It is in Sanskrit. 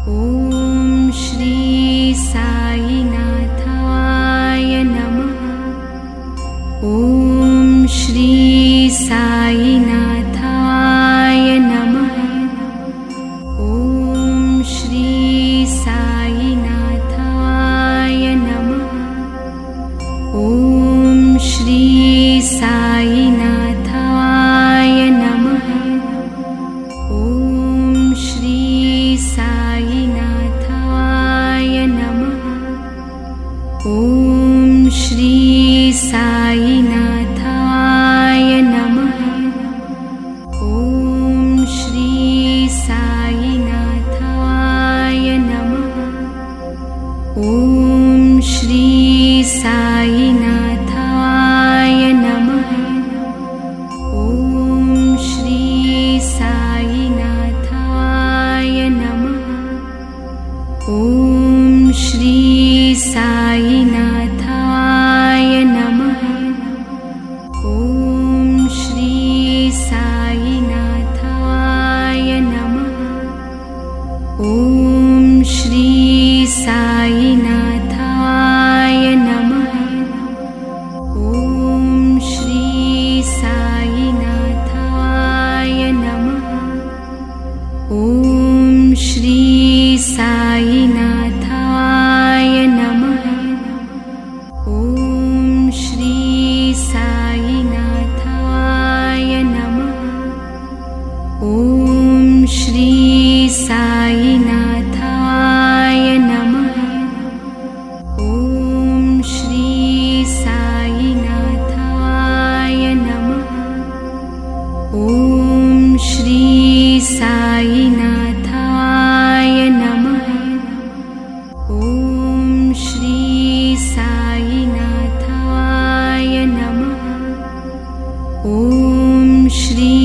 ॐ श्री साईनाथाय नमः। ॐ श्री साईनाथाय नमः। ॐ श्री साईनाथाय नमः। ॐ श्री साईनाथाय नमः। ॐ श्री साईनाथाय नमः। ॐ श्री साईनाथाय नमः। ॐ श्री साईनाथाय नमः। ॐ श्री साईनाथाय नमः। ॐ श्री साईनाथाय नमः। ॐ श्री साईनाथाय नमः। ॐ श्री साईनाथाय नमः। ॐ श्री साईनाथाय नमः। ॐ श्री साईनाथाय नमः। ॐ श्री साईनाथाय नमः। ॐ श्री साईनाथाय नमः। ॐ श्री साईनाथाय नमः। ॐ श्री साईनाथाय नमः। ॐ श्री साईनाथाय नमः। ॐ श्री साईनाथाय नमः। ॐ श्री